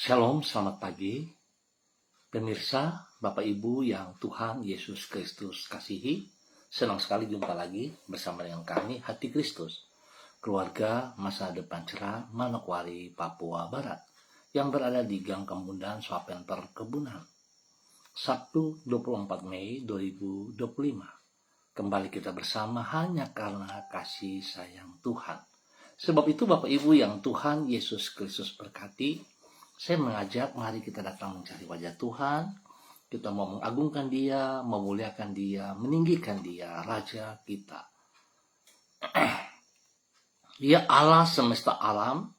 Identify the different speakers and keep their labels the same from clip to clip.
Speaker 1: Shalom, selamat pagi. Pemirsa, Bapak Ibu yang Tuhan Yesus Kristus kasihi, senang sekali jumpa lagi bersama dengan kami, Hati Kristus, keluarga masa depan cerah Manokwari, Papua Barat, yang berada di Gang Kemundan, Swapen Perkebunan. Sabtu 24 Mei 2025. Kembali kita bersama hanya karena kasih sayang Tuhan. Sebab itu Bapak Ibu yang Tuhan Yesus Kristus berkati, saya mengajak mari kita datang mencari wajah Tuhan. Kita mau mengagungkan Dia, memuliakan Dia, meninggikan Dia, Raja kita. Ya Allah semesta alam,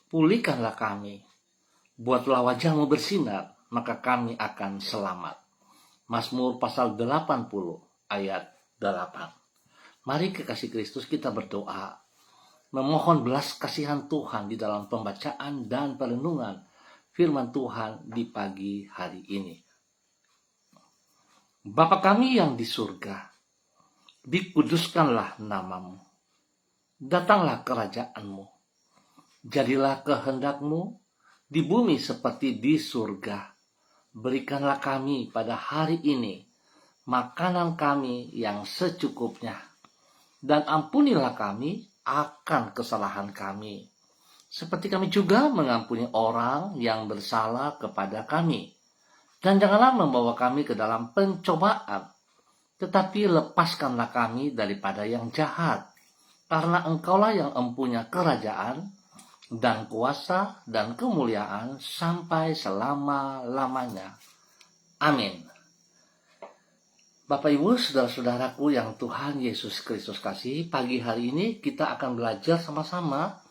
Speaker 1: pulihkanlah kami. Buatlah wajah-Mu bersinar, maka kami akan selamat. Mazmur pasal 80 ayat 8. Mari kekasih Kristus kita berdoa, memohon belas kasihan Tuhan di dalam pembacaan dan perenungan firman Tuhan di pagi hari ini. Bapa kami yang di surga, dikuduskanlah nama-Mu. Datanglah kerajaan-Mu. Jadilah kehendak-Mu di bumi seperti di surga. Berikanlah kami pada hari ini makanan kami yang secukupnya. Dan ampunilah kami akan kesalahan kami, seperti kami juga mengampuni orang yang bersalah kepada kami. Dan janganlah membawa kami ke dalam pencobaan, tetapi lepaskanlah kami daripada yang jahat. Karena Engkaulah yang empunya kerajaan, dan kuasa, dan kemuliaan, sampai selama-lamanya. Amin. Bapak Ibu, saudara-saudaraku yang Tuhan Yesus Kristus kasih, pagi hari ini kita akan belajar sama-sama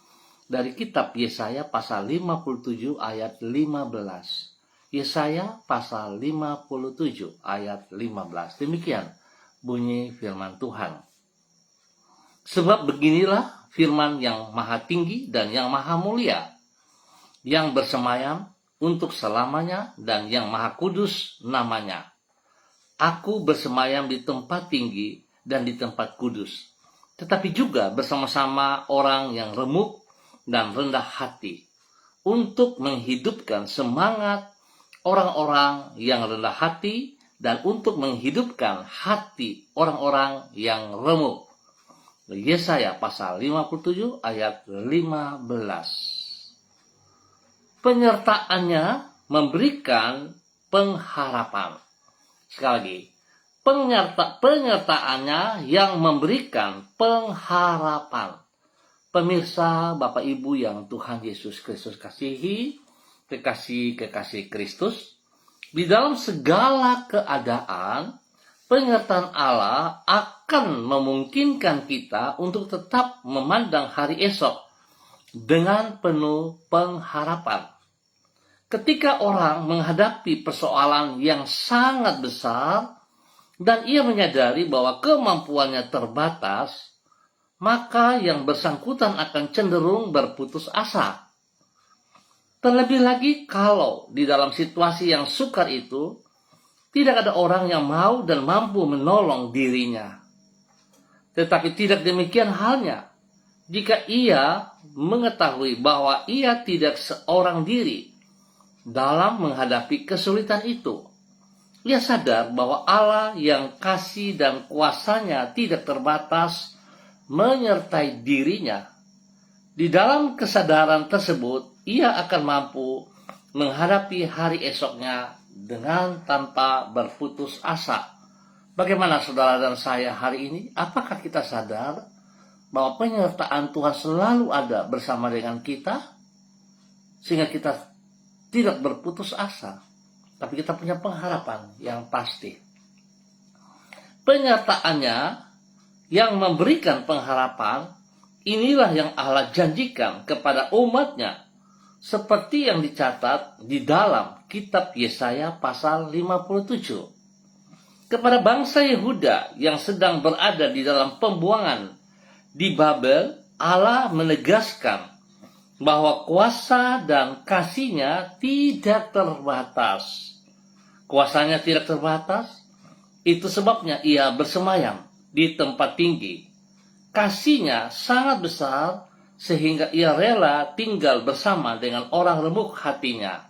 Speaker 1: dari kitab Yesaya pasal 57 ayat 15. Yesaya pasal 57 ayat 15. Demikian bunyi firman Tuhan. Sebab beginilah firman yang maha tinggi dan yang maha mulia, yang bersemayam untuk selamanya dan yang maha kudus namanya. Aku bersemayam di tempat tinggi dan di tempat kudus, tetapi juga bersama-sama orang yang remuk dan rendah hati, untuk menghidupkan semangat orang-orang yang rendah hati dan untuk menghidupkan hati orang-orang yang remuk. Yesaya pasal 57 ayat 15. Penyertaannya memberikan pengharapan. Sekali lagi, penyertaannya yang memberikan pengharapan. Pemirsa, Bapak Ibu yang Tuhan Yesus Kristus kasihi, kekasih Kristus, di dalam segala keadaan, penyertaan Allah akan memungkinkan kita untuk tetap memandang hari esok dengan penuh pengharapan. Ketika orang menghadapi persoalan yang sangat besar dan ia menyadari bahwa kemampuannya terbatas, maka yang bersangkutan akan cenderung berputus asa. Terlebih lagi kalau di dalam situasi yang sukar itu, tidak ada orang yang mau dan mampu menolong dirinya. Tetapi tidak demikian halnya jika ia mengetahui bahwa ia tidak seorang diri dalam menghadapi kesulitan itu. Ia sadar bahwa Allah yang kasih dan kuasanya tidak terbatas menyertai dirinya. Di dalam kesadaran tersebut, ia akan mampu menghadapi hari esoknya dengan tanpa berputus asa. Bagaimana saudara dan saya hari ini? Apakah kita sadar bahwa penyertaan Tuhan selalu ada bersama dengan kita, sehingga kita tidak berputus asa, tapi kita punya pengharapan yang pasti. Penyertaannya yang memberikan pengharapan, inilah yang Allah janjikan kepada umatnya, seperti yang dicatat di dalam kitab Yesaya pasal 57. Kepada bangsa Yehuda yang sedang berada di dalam pembuangan di Babel, Allah menegaskan bahwa kuasa dan kasih-Nya tidak terbatas. Kuasanya tidak terbatas, itu sebabnya ia bersemayam di tempat tinggi. Kasih-Nya sangat besar sehingga ia rela tinggal bersama dengan orang remuk hatinya.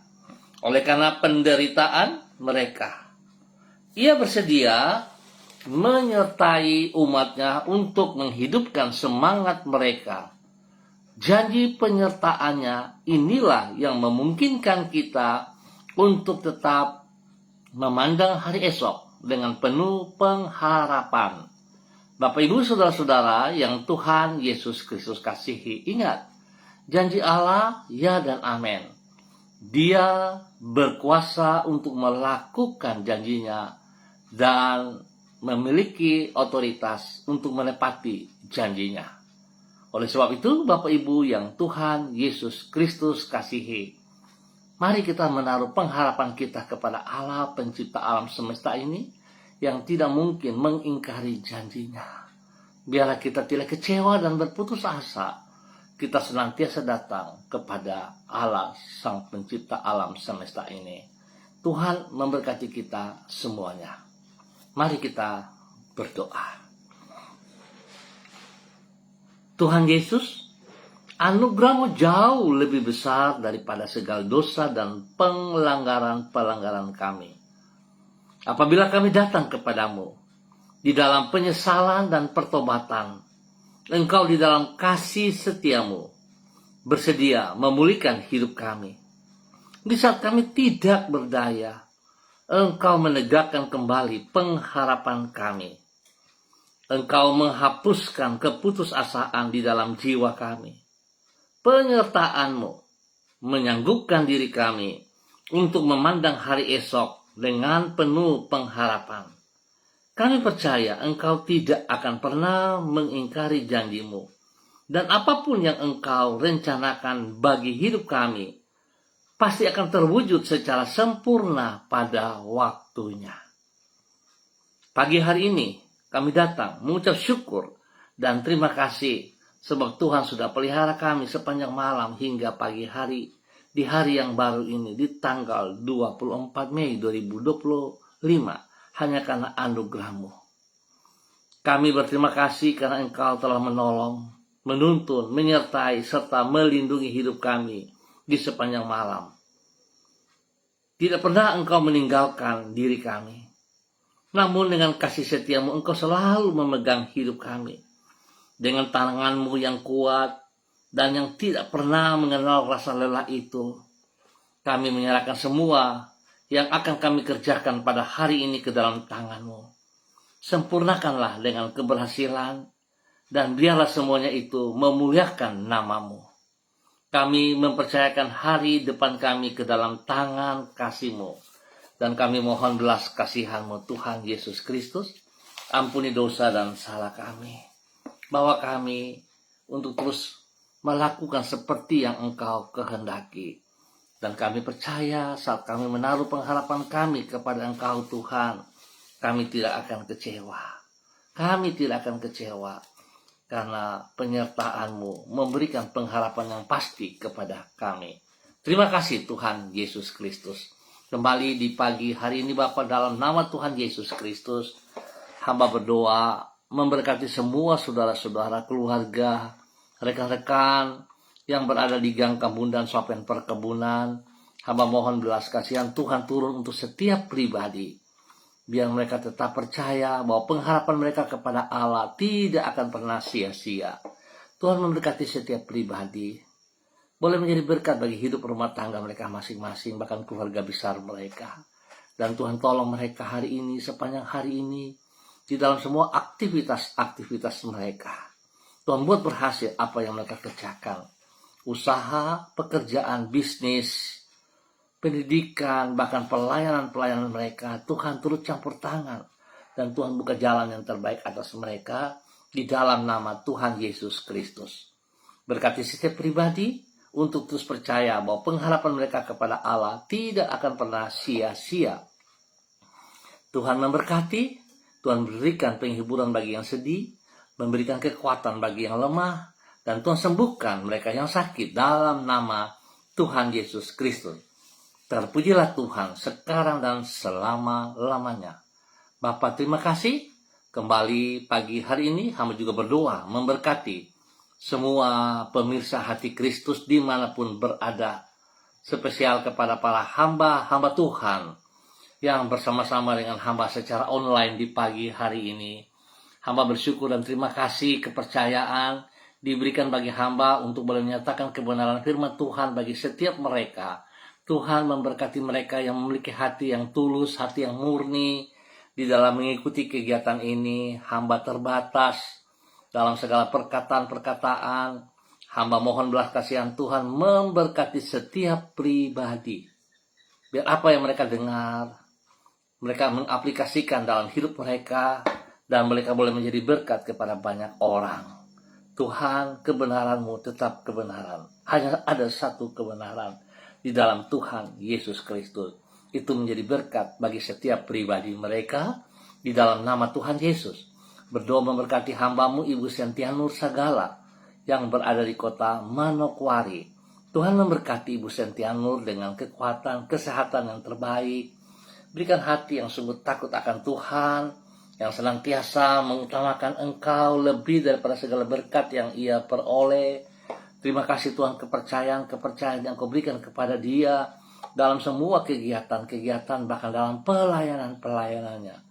Speaker 1: oleh karena penderitaan mereka. Ia bersedia menyertai umatnya untuk menghidupkan semangat mereka. Janji penyertaannya inilah yang memungkinkan kita untuk tetap memandang hari esok dengan penuh pengharapan. Bapak Ibu saudara-saudara yang Tuhan Yesus Kristus kasihi, ingat, janji Allah ya dan amin. Dia berkuasa untuk melakukan janjinya dan memiliki otoritas untuk menepati janjinya. Oleh sebab itu, Bapak Ibu yang Tuhan Yesus Kristus kasihi, mari kita menaruh pengharapan kita kepada Allah pencipta alam semesta ini yang tidak mungkin mengingkari janjinya. Biarlah kita tidak kecewa dan berputus asa. Kita senantiasa datang kepada Allah sang pencipta alam semesta ini. Tuhan memberkati kita semuanya. Mari kita berdoa. Tuhan Yesus, anugerah-Mu jauh lebih besar daripada segala dosa dan pelanggaran-pelanggaran kami. Apabila kami datang kepadamu di dalam penyesalan dan pertobatan, Engkau di dalam kasih setiamu bersedia memulihkan hidup kami. Di saat kami tidak berdaya, Engkau menegakkan kembali pengharapan kami. Engkau menghapuskan keputusasaan di dalam jiwa kami. Penyertaan-Mu menyanggupkan diri kami untuk memandang hari esok dengan penuh pengharapan. Kami percaya Engkau tidak akan pernah mengingkari janji-Mu. Dan apapun yang Engkau rencanakan bagi hidup kami, pasti akan terwujud secara sempurna pada waktunya. Pagi hari ini, kami datang mengucap syukur dan terima kasih sebab Tuhan sudah pelihara kami sepanjang malam hingga pagi hari di hari yang baru ini di tanggal 24 Mei 2025 hanya karena anugerah-Mu. Kami berterima kasih karena Engkau telah menolong, menuntun, menyertai serta melindungi hidup kami di sepanjang malam. Tidak pernah Engkau meninggalkan diri kami. Namun dengan kasih setia-Mu Engkau selalu memegang hidup kami. Dengan tangan-Mu yang kuat dan yang tidak pernah mengenal rasa lelah itu, kami menyerahkan semua yang akan kami kerjakan pada hari ini ke dalam tangan-Mu. Sempurnakanlah dengan keberhasilan dan biarlah semuanya itu memuliakan nama-Mu. Kami mempercayakan hari depan kami ke dalam tangan kasih-Mu. Dan kami mohon belas kasihan-Mu Tuhan Yesus Kristus, ampuni dosa dan salah kami. Bawa kami untuk terus melakukan seperti yang Engkau kehendaki. Dan kami percaya saat kami menaruh pengharapan kami kepada Engkau Tuhan, kami tidak akan kecewa. Kami tidak akan kecewa karena penyertaan-Mu memberikan pengharapan yang pasti kepada kami. Terima kasih Tuhan Yesus Kristus. Kembali di pagi hari ini Bapa, dalam nama Tuhan Yesus Kristus, hamba berdoa memberkati semua saudara-saudara, keluarga, rekan-rekan yang berada di gang Kambundan Swapen Perkebunan. Hamba mohon belas kasihan Tuhan turun untuk setiap pribadi. Biar mereka tetap percaya bahwa pengharapan mereka kepada Allah tidak akan pernah sia-sia. Tuhan memberkati setiap pribadi. Boleh menjadi berkat bagi hidup rumah tangga mereka masing-masing, bahkan keluarga besar mereka. Dan Tuhan tolong mereka hari ini, sepanjang hari ini, di dalam semua aktivitas mereka. Tuhan buat berhasil apa yang mereka kerjakan. Usaha, pekerjaan, bisnis, pendidikan, bahkan pelayanan-pelayanan mereka. Tuhan turut campur tangan. Dan Tuhan buka jalan yang terbaik atas mereka di dalam nama Tuhan Yesus Kristus. Berkati setiap pribadi untuk terus percaya bahwa pengharapan mereka kepada Allah tidak akan pernah sia-sia. Tuhan memberkati, Tuhan berikan penghiburan bagi yang sedih, memberikan kekuatan bagi yang lemah, dan Tuhan sembuhkan mereka yang sakit dalam nama Tuhan Yesus Kristus. Terpujilah Tuhan sekarang dan selama-lamanya. Bapa, terima kasih. Kembali pagi hari ini hamba juga berdoa memberkati semua pemirsa hati Kristus dimanapun berada. spesial kepada para hamba-hamba Tuhan yang bersama-sama dengan hamba secara online di pagi hari ini. Hamba bersyukur dan terima kasih kepercayaan diberikan bagi hamba untuk boleh menyatakan kebenaran firman Tuhan bagi setiap mereka. Tuhan memberkati mereka yang memiliki hati yang tulus, hati yang murni di dalam mengikuti kegiatan ini. Hamba terbatas dalam segala perkataan-perkataan. Hamba mohon belas kasihan Tuhan memberkati setiap pribadi. Biar apa yang mereka dengar, mereka mengaplikasikan dalam hidup mereka, dan mereka boleh menjadi berkat kepada banyak orang. Tuhan, kebenaran-Mu tetap kebenaran. Hanya ada satu kebenaran di dalam Tuhan Yesus Kristus. Itu menjadi berkat bagi setiap pribadi mereka di dalam nama Tuhan Yesus. Berdoa memberkati hamba-Mu Ibu Sentia Nur Sagala yang berada di kota Manokwari. Tuhan memberkati Ibu Sentia Nur dengan kekuatan, kesehatan yang terbaik. Berikan hati yang sungguh takut akan Tuhan, yang senantiasa mengutamakan Engkau lebih daripada segala berkat yang ia peroleh. Terima kasih Tuhan kepercayaan yang Kau berikan kepada dia dalam semua kegiatan-kegiatan, bahkan dalam pelayanannya.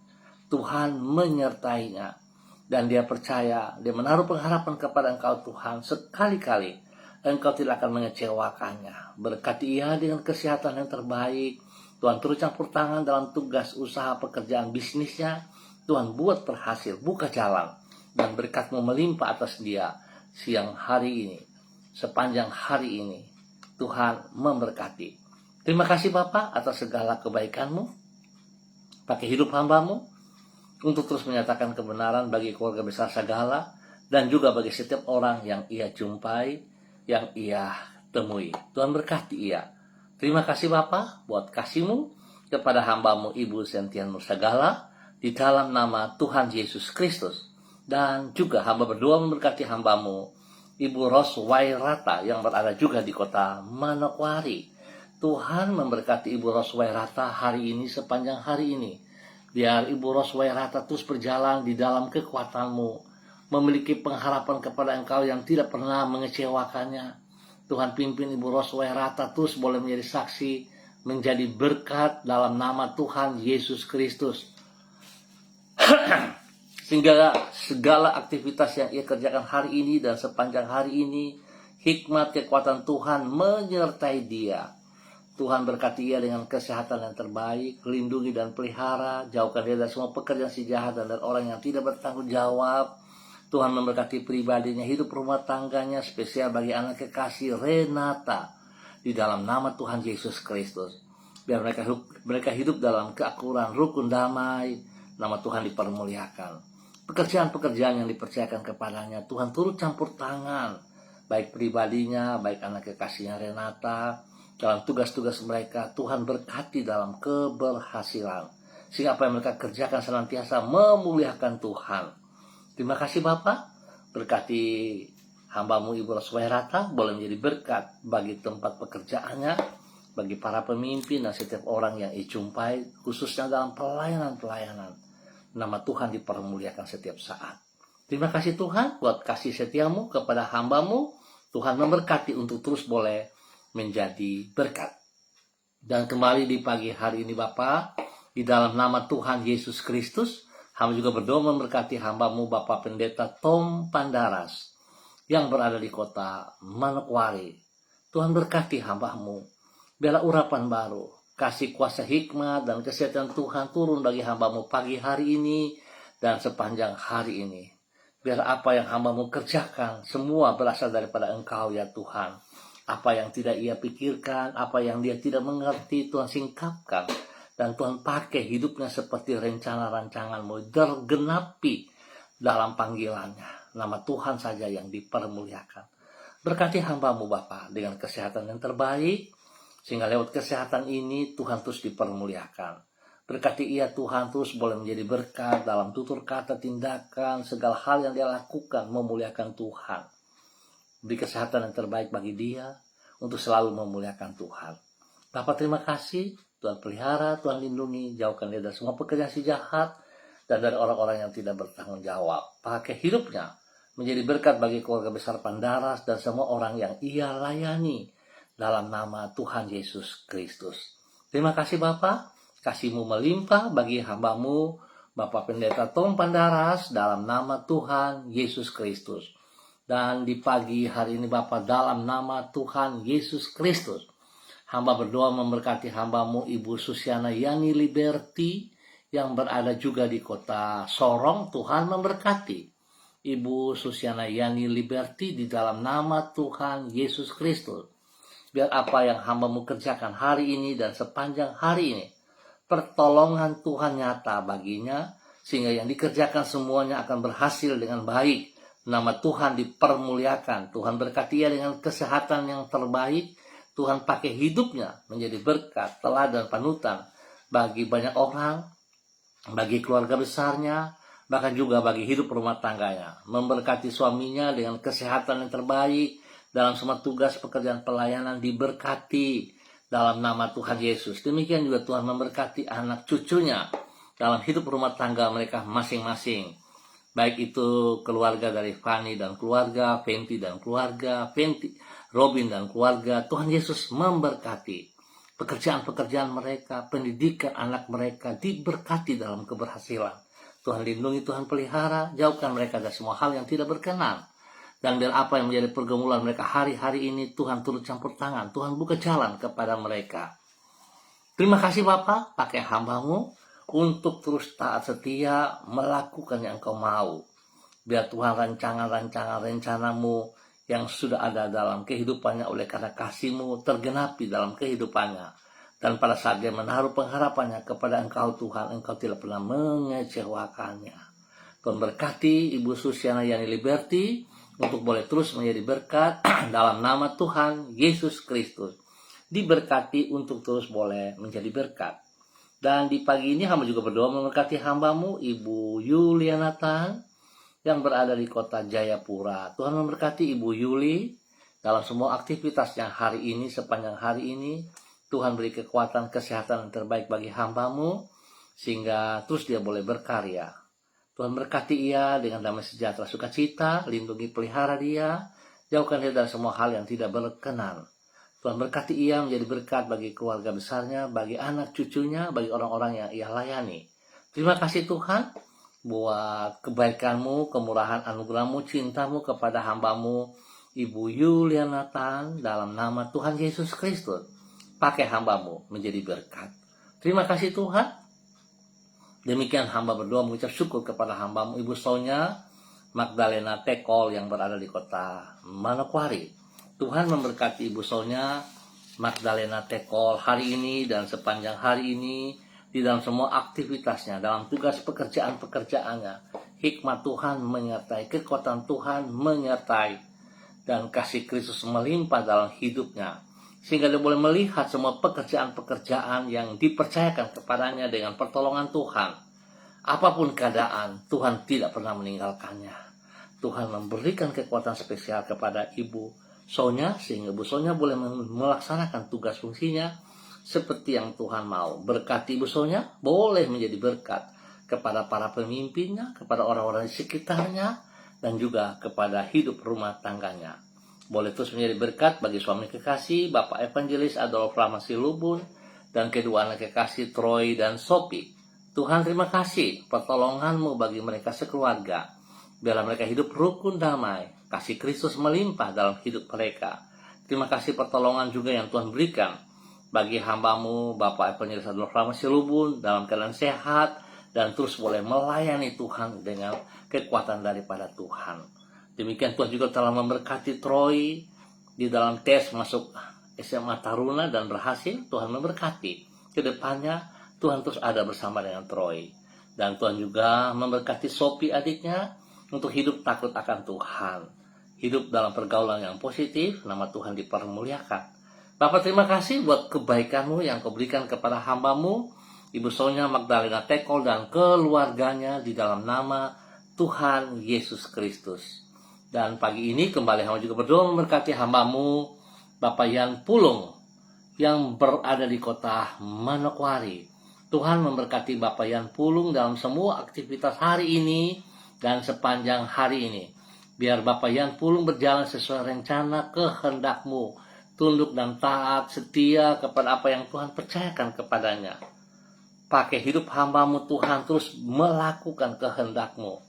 Speaker 1: Tuhan menyertainya, dan dia percaya, dia menaruh pengharapan kepada Engkau Tuhan. Sekali-kali Engkau tidak akan mengecewakannya. Berkati ia dengan kesehatan yang terbaik. Tuhan turut campur tangan dalam tugas, usaha, pekerjaan, bisnisnya. Tuhan buat berhasil, buka jalan, dan berkat-Mu melimpah atas dia siang hari ini, sepanjang hari ini. Tuhan memberkati. Terima kasih Bapa atas segala kebaikan-Mu, pakai hidup hamba-Mu, untuk terus menyatakan kebenaran bagi keluarga besar Sagala, dan juga bagi setiap orang yang ia jumpai, yang ia temui. Tuhan berkati ia. Terima kasih Bapa buat kasih-Mu kepada hamba-Mu Ibu Sentia Nur Sagala, di dalam nama Tuhan Yesus Kristus. Dan juga hamba berdoa memberkati hamba-Mu Ibu Ros Wairata yang berada juga di kota Manokwari. Tuhan memberkati Ibu Ros Wairata hari ini, sepanjang hari ini. Biar Ibu Ros Wairata terus berjalan di dalam kekuatan-Mu, memiliki pengharapan kepada Engkau yang tidak pernah mengecewakannya. Tuhan pimpin Ibu Ros Wairata terus boleh menjadi saksi, menjadi berkat dalam nama Tuhan Yesus Kristus. Sehingga segala aktivitas yang ia kerjakan hari ini dan sepanjang hari ini, hikmat kekuatan Tuhan menyertai dia. Tuhan berkati ia dengan kesehatan yang terbaik, lindungi dan pelihara, jauhkan dia dari semua pekerjaan si jahat dan dari orang yang tidak bertanggung jawab. Tuhan memberkati pribadinya, hidup rumah tangganya, spesial bagi anak kekasih Renata, di dalam nama Tuhan Yesus Kristus. Biar mereka hidup dalam keakuran, rukun, damai. Nama Tuhan dipermuliakan. Pekerjaan-pekerjaan yang dipercayakan kepadanya, Tuhan turut campur tangan, baik pribadinya, baik anak kekasihnya Renata, dalam tugas-tugas mereka. Tuhan berkati dalam keberhasilan, sehingga apa yang mereka kerjakan senantiasa memuliakan Tuhan. Terima kasih Bapak, berkati hamba-Mu Ibu Ros Wairata boleh menjadi berkat bagi tempat pekerjaannya, bagi para pemimpin dan setiap orang yang dijumpai, khususnya dalam pelayanan-pelayanan. Nama Tuhan dipermuliakan setiap saat. Terima kasih Tuhan buat kasih setia-Mu kepada hamba-Mu. Tuhan memberkati untuk terus boleh menjadi berkat. Dan kembali di pagi hari ini Bapak, di dalam nama Tuhan Yesus Kristus, hamba juga berdoa memberkati hamba-Mu Bapak Pendeta Tom Pandaras yang berada di kota Manokwari. Tuhan berkati hamba-Mu, biarlah urapan baru, kasih kuasa hikmat dan kesehatan Tuhan turun bagi hamba-Mu pagi hari ini dan sepanjang hari ini. Biar apa yang hamba-Mu kerjakan semua berasal daripada Engkau ya Tuhan. Apa yang tidak ia pikirkan, apa yang dia tidak mengerti, Tuhan singkapkan. Dan Tuhan pakai hidupnya seperti rencana rancangan-Mu tergenapi dalam panggilannya. Nama Tuhan saja yang dipermuliakan. Berkati hamba-Mu Bapa dengan kesehatan yang terbaik, sehingga lewat kesehatan ini Tuhan terus dipermuliakan. Berkati ia Tuhan terus boleh menjadi berkat dalam tutur kata, tindakan, segala hal yang dia lakukan memuliakan Tuhan. Beri kesehatan yang terbaik bagi dia untuk selalu memuliakan Tuhan. Bapak terima kasih, Tuhan pelihara, Tuhan lindungi, jauhkan dia dari semua pekerjaan si jahat dan dari orang-orang yang tidak bertanggung jawab. Pakai hidupnya menjadi berkat bagi keluarga besar Pandaras dan semua orang yang ia layani. dalam nama Tuhan Yesus Kristus. Terima kasih Bapa, kasih-Mu melimpah bagi hamba-Mu, Bapak Pendeta Tom Pandaras, dalam nama Tuhan Yesus Kristus. Dan di pagi hari ini Bapak, dalam nama Tuhan Yesus Kristus, hamba berdoa memberkati hamba-Mu Ibu Susiana Yani Liberty yang berada juga di kota Sorong. Tuhan memberkati Ibu Susiana Yani Liberty di dalam nama Tuhan Yesus Kristus. Biar apa yang hamba-Mu kerjakan hari ini dan sepanjang hari ini, pertolongan Tuhan nyata baginya, sehingga yang dikerjakan semuanya akan berhasil dengan baik. Nama Tuhan dipermuliakan. Tuhan berkati ia dengan kesehatan yang terbaik. Tuhan pakai hidupnya menjadi berkat, teladan, panutan bagi banyak orang, bagi keluarga besarnya, bahkan juga bagi hidup rumah tangganya. Memberkati suaminya dengan kesehatan yang terbaik, dalam semua tugas pekerjaan pelayanan diberkati dalam nama Tuhan Yesus. Demikian juga Tuhan memberkati anak cucunya dalam hidup rumah tangga mereka masing-masing. Baik itu keluarga dari Fani dan keluarga, Fenty dan keluarga, Robin dan keluarga. Tuhan Yesus memberkati pekerjaan-pekerjaan mereka, pendidikan anak mereka diberkati dalam keberhasilan. Tuhan lindungi, Tuhan pelihara, jauhkan mereka dari semua hal yang tidak berkenan. Dan biar apa yang menjadi pergumulan mereka hari-hari ini, Tuhan turut campur tangan. Tuhan buka jalan kepada mereka. Terima kasih Bapak, pakai hamba-Mu untuk terus taat setia melakukan yang Engkau mau. Biar Tuhan rancangan-rancangan rencana-Mu yang sudah ada dalam kehidupannya oleh karena kasih-Mu tergenapi dalam kehidupannya. Dan pada saat dia menaruh pengharapannya kepada Engkau Tuhan, Engkau tidak pernah mengecewakannya. Tuhan berkati Ibu Susiana Yani Liberty untuk boleh terus menjadi berkat dalam nama Tuhan Yesus Kristus. Diberkati untuk terus boleh menjadi berkat. Dan di pagi ini hamba juga berdoa memberkati hamba-Mu Ibu Yuliana Tan yang berada di kota Jayapura. Tuhan memberkati Ibu Yuli dalam semua aktivitasnya hari ini, sepanjang hari ini. Tuhan beri kekuatan, kesehatan yang terbaik bagi hamba-Mu sehingga terus dia boleh berkarya. Tuhan berkati ia dengan damai sejahtera sukacita, lindungi pelihara dia, jauhkan dia dari semua hal yang tidak berkenan. Tuhan berkati ia menjadi berkat bagi keluarga besarnya, bagi anak cucunya, bagi orang-orang yang ia layani. Terima kasih Tuhan buat kebaikan-Mu, kemurahan anugerah-Mu, cinta-Mu kepada hamba-Mu Ibu Yuliana Tan dalam nama Tuhan Yesus Kristus. Pakai hamba-Mu menjadi berkat. Terima kasih Tuhan. Demikian hamba berdoa mengucap syukur kepada hamba-Mu Ibu Sonya Magdalena Tekol yang berada di kota Manokwari. Tuhan memberkati Ibu Sonya Magdalena Tekol hari ini dan sepanjang hari ini di dalam semua aktivitasnya, dalam tugas pekerjaan-pekerjaannya. Hikmat Tuhan menyertai, kekuatan Tuhan menyertai, dan kasih Kristus melimpah dalam hidupnya. Sehingga dia boleh melihat semua pekerjaan-pekerjaan yang dipercayakan kepadanya dengan pertolongan Tuhan. Apapun keadaan, Tuhan tidak pernah meninggalkannya. Tuhan memberikan kekuatan spesial kepada Ibu Sonya sehingga Ibu Sonya boleh melaksanakan tugas fungsinya seperti yang Tuhan mau. Berkati Ibu Sonya boleh menjadi berkat kepada para pemimpinnya, kepada orang-orang di sekitarnya, dan juga kepada hidup rumah tangganya. Boleh terus menjadi berkat bagi suami kekasih Bapak Evangelis Adolf Rama Silubun dan kedua anak kekasih Troy dan Sophie. Tuhan terima kasih pertolongan-Mu bagi mereka sekeluarga. Biarlah mereka hidup rukun damai, kasih Kristus melimpah dalam hidup mereka. Terima kasih pertolongan juga yang Tuhan berikan bagi hamba-Mu Bapak Evangelis Adolf Rama Silubun dalam keadaan sehat dan terus boleh melayani Tuhan dengan kekuatan daripada Tuhan. Demikian Tuhan juga telah memberkati Troy di dalam tes masuk SMA Taruna dan berhasil. Tuhan memberkati. Kedepannya Tuhan terus ada bersama dengan Troy. Dan Tuhan juga memberkati Sophie adiknya untuk hidup takut akan Tuhan. Hidup dalam pergaulan yang positif, nama Tuhan dipermuliakan. Bapak terima kasih buat kebaikan-Mu yang Kau berikan kepada hamba-Mu Ibu Sonya Magdalena Tekol dan keluarganya di dalam nama Tuhan Yesus Kristus. Dan pagi ini kembali hamba juga berdoa memberkati hamba-Mu Bapak Yan Pulung yang berada di kota Manokwari. Tuhan memberkati Bapak Yan Pulung dalam semua aktivitas hari ini dan sepanjang hari ini. Biar Bapak Yan Pulung berjalan sesuai rencana kehendak-Mu tunduk dan taat, setia kepada apa yang Tuhan percayakan kepadanya. Pakai hidup hamba-Mu Tuhan, terus melakukan kehendak-Mu.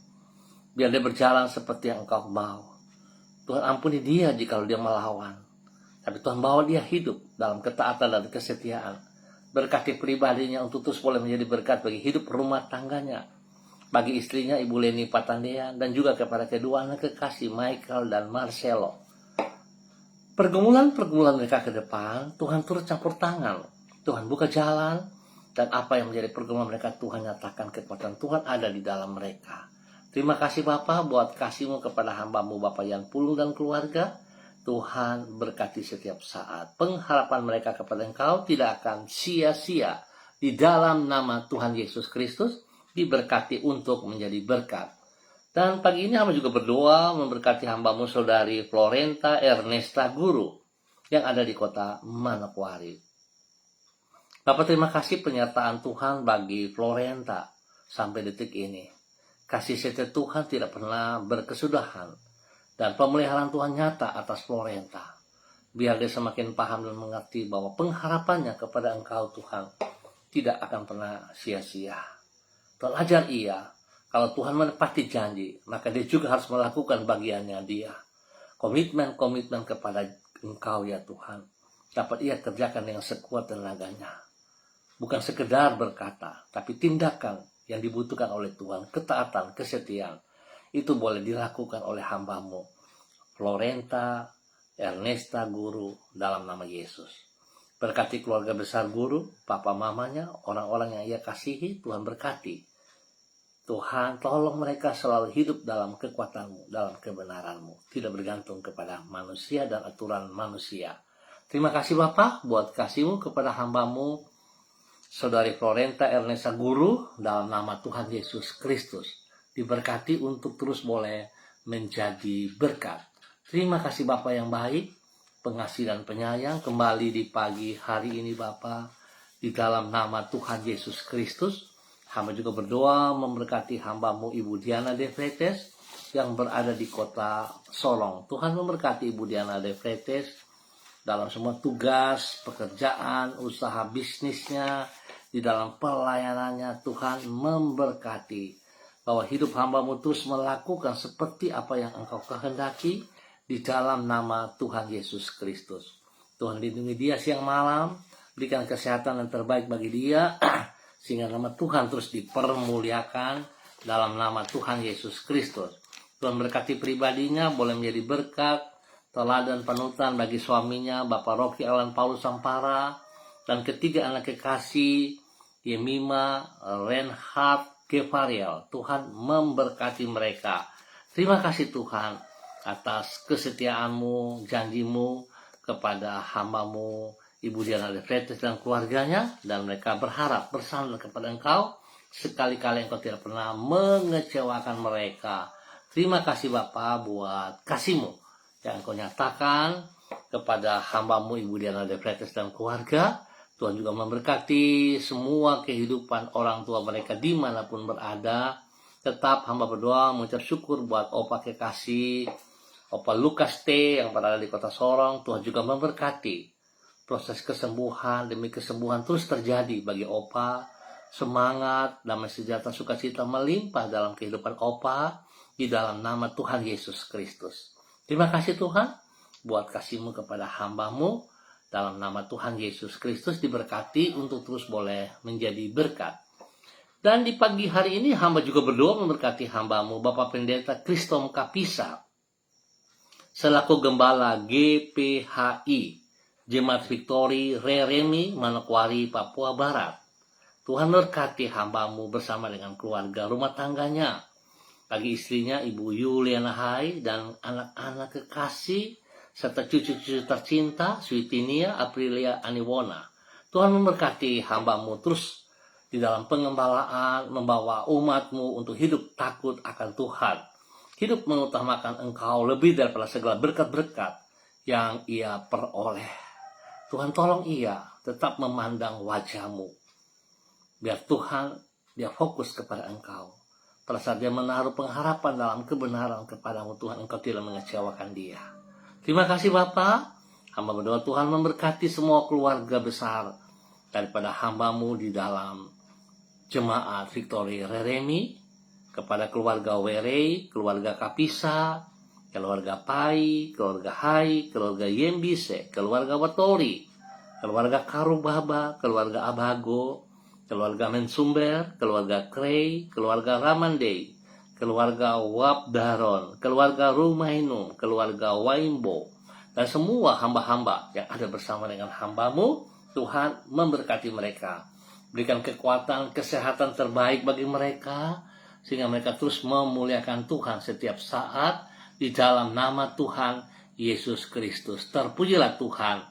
Speaker 1: Biar dia berjalan seperti yang Engkau mau. Tuhan ampuni dia jika dia melawan. Tapi Tuhan bawa dia hidup dalam ketaatan dan kesetiaan. Berkati pribadinya untuk terus boleh menjadi berkat bagi hidup rumah tangganya. Bagi istrinya Ibu Leni Patandean, dan juga kepada kedua anak kekasih Michael dan Marcelo. Pergumulan-pergumulan mereka ke depan, Tuhan turut campur tangan. Tuhan buka jalan, dan apa yang menjadi pergumulan mereka, Tuhan nyatakan kekuatan Tuhan ada di dalam mereka. Terima kasih Bapa buat kasih-Mu kepada hamba-Mu Bapak Yan Pulung dan keluarga. Tuhan berkati setiap saat. Pengharapan mereka kepada Engkau tidak akan sia-sia. Di dalam nama Tuhan Yesus Kristus, diberkati untuk menjadi berkat. Dan pagi ini hamba juga berdoa memberkati hamba-Mu Saudari Florenta Ernesta Guru yang ada di kota Manokwari. Bapak, terima kasih penyertaan Tuhan bagi Florenta sampai detik ini. Kasih setia Tuhan tidak pernah berkesudahan. Dan pemeliharaan Tuhan nyata atas Florenta. Biar dia semakin paham dan mengerti bahwa pengharapannya kepada Engkau Tuhan tidak akan pernah sia-sia. Tuhan ajar ia, kalau Tuhan menepati janji, maka dia juga harus melakukan bagiannya dia. Komitmen kepada Engkau ya Tuhan, dapat ia kerjakan dengan sekuat tenaganya. Bukan sekedar berkata, tapi tindakan yang dibutuhkan oleh Tuhan, ketaatan, kesetiaan, itu boleh dilakukan oleh hamba-Mu Florenta Ernesta Guru dalam nama Yesus. Berkati keluarga besar Guru, papa mamanya, orang-orang yang ia kasihi, Tuhan berkati. Tuhan tolong mereka selalu hidup dalam kekuatan-Mu, dalam kebenaran-Mu, tidak bergantung kepada manusia dan aturan manusia. Terima kasih Bapa buat kasih-Mu kepada hamba-Mu Saudari Florenta Ernesta Guru dalam nama Tuhan Yesus Kristus. Diberkati untuk terus boleh menjadi berkat. Terima kasih Bapa yang baik, pengasih dan penyayang, kembali di pagi hari ini Bapa, di dalam nama Tuhan Yesus Kristus. Hamba juga berdoa memberkati hamba-Mu Ibu Diana De Freites yang berada di kota Sorong. Tuhan memberkati Ibu Diana De Freites dalam semua tugas, pekerjaan, usaha bisnisnya, di dalam pelayanannya. Tuhan memberkati bahwa hidup hamba-Mu terus melakukan seperti apa yang Engkau kehendaki di dalam nama Tuhan Yesus Kristus. Tuhan lindungi dia siang malam, berikan kesehatan yang terbaik bagi dia, sehingga nama Tuhan terus dipermuliakan dalam nama Tuhan Yesus Kristus. Tuhan berkati pribadinya, boleh menjadi berkat, teladan panutan bagi suaminya, Bapak Rocky Alan Paulus Sampara, dan ketiga anak kekasih, Yemima Reinhard Gevariel. Tuhan memberkati mereka. Terima kasih Tuhan atas kesetiaan-Mu, janji-Mu kepada hamba-Mu Ibu Diana De Freites dan keluarganya, dan mereka berharap bersandar kepada Engkau. Sekali-kali Engkau tidak pernah mengecewakan mereka. Terima kasih Bapa buat kasih-Mu yang Engkau nyatakan kepada hamba-Mu Ibu Diana De Freites dan keluarga. Tuhan juga memberkati semua kehidupan orang tua mereka dimanapun berada. Tetap hamba berdoa mengucap syukur buat Opa Kekasih, Opa Lukas T yang berada di kota Sorong. Tuhan juga memberkati proses kesembuhan demi kesembuhan terus terjadi bagi Opa. Semangat, damai sejahtera, sukacita melimpah dalam kehidupan Opa di dalam nama Tuhan Yesus Kristus. Terima kasih Tuhan buat kasih-Mu kepada hamba-Mu. Dalam nama Tuhan Yesus Kristus diberkati untuk terus boleh menjadi berkat. Dan di pagi hari ini hamba juga berdoa memberkati hamba-Mu Bapak Pendeta Kristom Kapisa selaku Gembala GPHI Jemaat Victory Reremi Manokwari Papua Barat. Tuhan berkati hamba-Mu bersama dengan keluarga rumah tangganya, bagi istrinya Ibu Yuliana Hai dan anak-anak kekasih serta cucu-cucu tercinta Switinia Aprilia Aniwona. Tuhan memberkati hamba-Mu terus di dalam pengembalaan, membawa umat-Mu untuk hidup takut akan Tuhan, hidup mengutamakan Engkau lebih daripada segala berkat-berkat yang ia peroleh. Tuhan tolong ia tetap memandang wajah-Mu, biar Tuhan dia fokus kepada Engkau. Pada saat dia menaruh pengharapan dalam kebenaran kepada-Mu Tuhan, Engkau tidak mengecewakan dia. Terima kasih Bapa. Hamba berdoa Tuhan memberkati semua keluarga besar daripada hamba-Mu di dalam jemaat Victory Reremi, kepada keluarga Werei, keluarga Kapisa, keluarga Pai, keluarga Hai, keluarga Yembise, keluarga Watori, keluarga Karubaba, keluarga Abago, keluarga Mensumber, keluarga Krei, keluarga Ramandei, keluarga Wabdaron, keluarga Rumainum, keluarga Waimbo, dan semua hamba-hamba yang ada bersama dengan hamba-Mu. Tuhan memberkati mereka, berikan kekuatan, kesehatan terbaik bagi mereka, sehingga mereka terus memuliakan Tuhan setiap saat di dalam nama Tuhan Yesus Kristus. Terpujilah Tuhan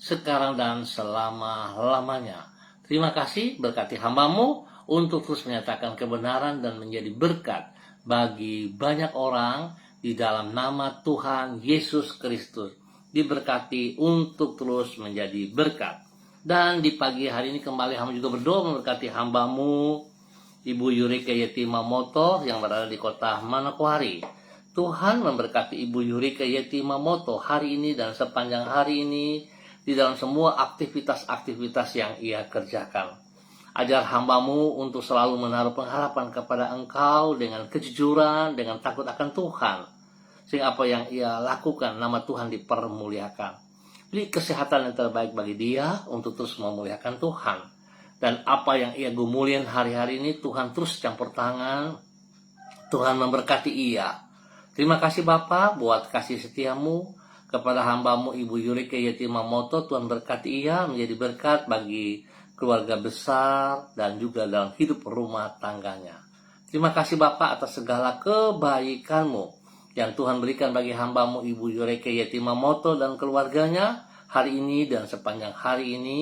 Speaker 1: sekarang dan selama-lamanya. Terima kasih, berkati hamba-Mu untuk terus menyatakan kebenaran dan menjadi berkat bagi banyak orang di dalam nama Tuhan Yesus Kristus. Diberkati untuk terus menjadi berkat. Dan di pagi hari ini kembali hamba juga berdoa memberkati hamba-Mu Ibu Yurika Yetimamoto yang berada di kota Manokwari. Tuhan memberkati Ibu Yurika Yetimamoto hari ini dan sepanjang hari ini di dalam semua aktivitas-aktivitas yang ia kerjakan. Ajar hamba-Mu untuk selalu menaruh pengharapan kepada Engkau dengan kejujuran, dengan takut akan Tuhan. Sehingga apa yang ia lakukan, nama Tuhan dipermuliakan. Beri kesehatan yang terbaik bagi dia untuk terus memuliakan Tuhan. Dan apa yang ia gumulin hari-hari ini, Tuhan terus campur tangan. Tuhan memberkati ia. Terima kasih Bapa buat kasih setia-Mu kepada hamba-Mu Ibu Yurika Yetimamoto. Tuhan berkati ia menjadi berkat bagi keluarga besar dan juga dalam hidup rumah tangganya. Terima kasih Bapa atas segala kebaikan-Mu yang Tuhan berikan bagi hamba-Mu Ibu Yurika Yetimamoto dan keluarganya hari ini dan sepanjang hari ini.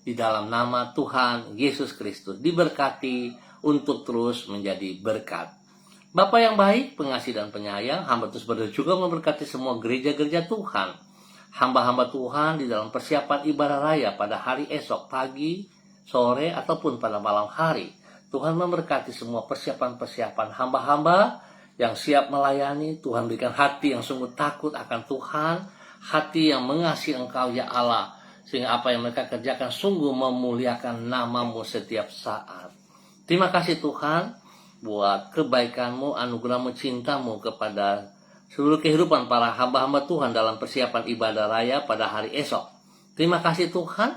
Speaker 1: Di dalam nama Tuhan Yesus Kristus diberkati untuk terus menjadi berkat. Bapa yang baik, pengasih dan penyayang, hamba terus berdoa juga memberkati semua gereja-gereja Tuhan. Hamba-hamba Tuhan di dalam persiapan ibadah raya pada hari esok, pagi, sore, ataupun pada malam hari. Tuhan memberkati semua persiapan-persiapan hamba-hamba yang siap melayani. Tuhan berikan hati yang sungguh takut akan Tuhan, hati yang mengasihi Engkau ya Allah, sehingga apa yang mereka kerjakan sungguh memuliakan nama-Mu setiap saat. Terima kasih Tuhan buat kebaikan-Mu, anugerah-Mu, cinta-Mu kepada seluruh kehidupan para hamba-hamba Tuhan dalam persiapan ibadah raya pada hari esok. Terima kasih Tuhan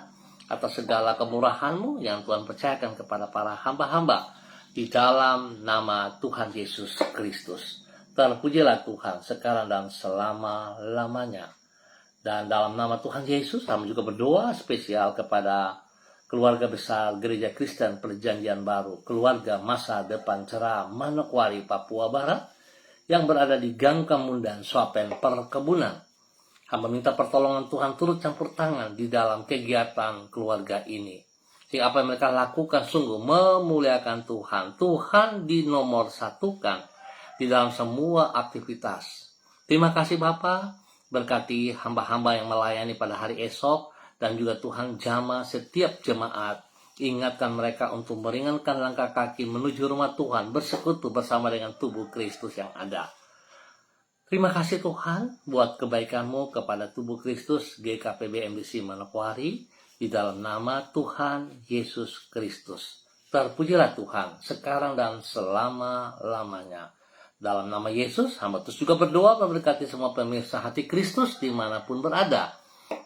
Speaker 1: atas segala kemurahan-Mu yang Tuhan percayakan kepada para hamba-hamba di dalam nama Tuhan Yesus Kristus. Terpujilah Tuhan sekarang dan selama-lamanya. Dan dalam nama Tuhan Yesus, kami juga berdoa spesial kepada keluarga besar Gereja Kristen Perjanjian Baru, keluarga Masa Depan Cerah Manokwari, Papua Barat, yang berada di Gang Kemundan, Swapen, Perkebunan. Hamba minta pertolongan Tuhan turut campur tangan di dalam kegiatan keluarga ini. Sehingga apa yang mereka lakukan sungguh memuliakan Tuhan. Tuhan dinomor satukan di dalam semua aktivitas. Terima kasih Bapa. Berkati hamba-hamba yang melayani pada hari esok, dan juga Tuhan jamah setiap jemaat. Ingatkan mereka untuk meringankan langkah kaki menuju rumah Tuhan, bersekutu bersama dengan tubuh Kristus yang ada. Terima kasih Tuhan buat kebaikan-Mu kepada tubuh Kristus GKPB MBC Manokwari di dalam nama Tuhan Yesus Kristus. Terpujilah Tuhan sekarang dan selama-lamanya. Dalam nama Yesus, hamba terus juga berdoa memberkati semua pemirsa hati Kristus dimanapun berada.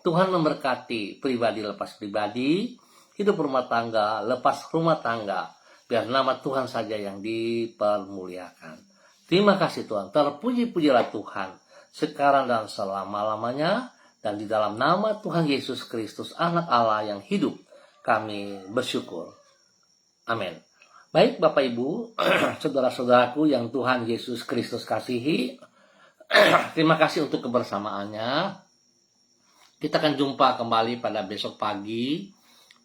Speaker 1: Tuhan memberkati pribadi lepas pribadi, hidup rumah tangga lepas rumah tangga. Biar nama Tuhan saja yang dipermuliakan. Terima kasih Tuhan, terpuji-pujilah Tuhan sekarang dan selama-lamanya. Dan di dalam nama Tuhan Yesus Kristus, Anak Allah yang hidup, kami bersyukur. Amin. Baik Bapak Ibu, saudara-saudaraku yang Tuhan Yesus Kristus kasihi, terima kasih untuk kebersamaannya. Kita akan jumpa kembali pada besok pagi,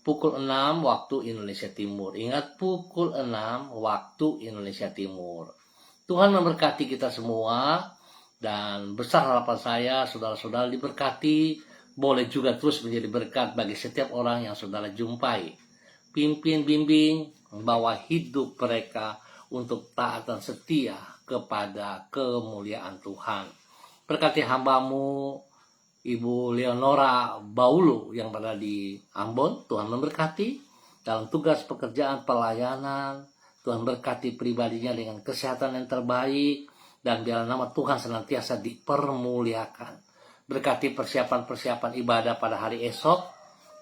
Speaker 1: pukul 6 waktu Indonesia Timur. Ingat, pukul 6 waktu Indonesia Timur. Tuhan memberkati kita semua, dan besar harapan saya, saudara-saudara diberkati, boleh juga terus menjadi berkat bagi setiap orang yang saudara jumpai. Pimpin, bimbing, membawa hidup mereka untuk taat dan setia kepada kemuliaan Tuhan. Berkati hamba-Mu Ibu Leonora Baulu yang berada di Ambon. Tuhan memberkati dalam tugas pekerjaan pelayanan. Tuhan berkati pribadinya dengan kesehatan yang terbaik, dan biar nama Tuhan senantiasa dipermuliakan. Berkati persiapan-persiapan ibadah pada hari esok.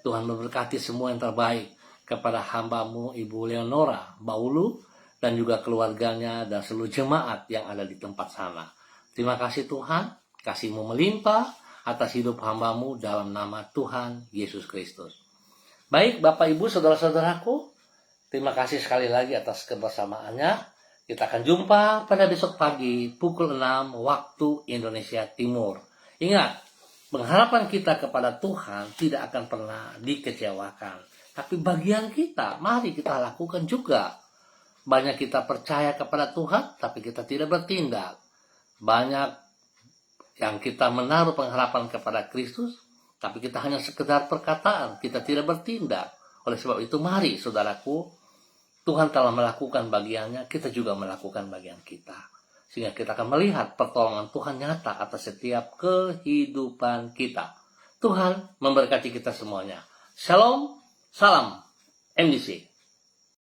Speaker 1: Tuhan memberkati semua yang terbaik kepada hamba-Mu Ibu Leonora Baulu dan juga keluarganya dan seluruh jemaat yang ada di tempat sana. Terima kasih Tuhan, kasih-Mu melimpah atas hidup hamba-Mu dalam nama Tuhan Yesus Kristus. Baik Bapak Ibu Saudara-saudaraku, terima kasih sekali lagi atas kebersamaannya. Kita akan jumpa pada besok pagi pukul 6 waktu Indonesia Timur. Ingat, pengharapan kita kepada Tuhan tidak akan pernah dikecewakan. Tapi bagian kita, mari kita lakukan juga. Banyak kita percaya kepada Tuhan, tapi kita tidak bertindak. Banyak yang kita menaruh pengharapan kepada Kristus, tapi kita hanya sekedar perkataan, kita tidak bertindak. Oleh sebab itu, mari saudaraku, Tuhan telah melakukan bagiannya, kita juga melakukan bagian kita. Sehingga kita akan melihat pertolongan Tuhan nyata atas setiap kehidupan kita. Tuhan memberkati kita semuanya. Shalom, salam MDC.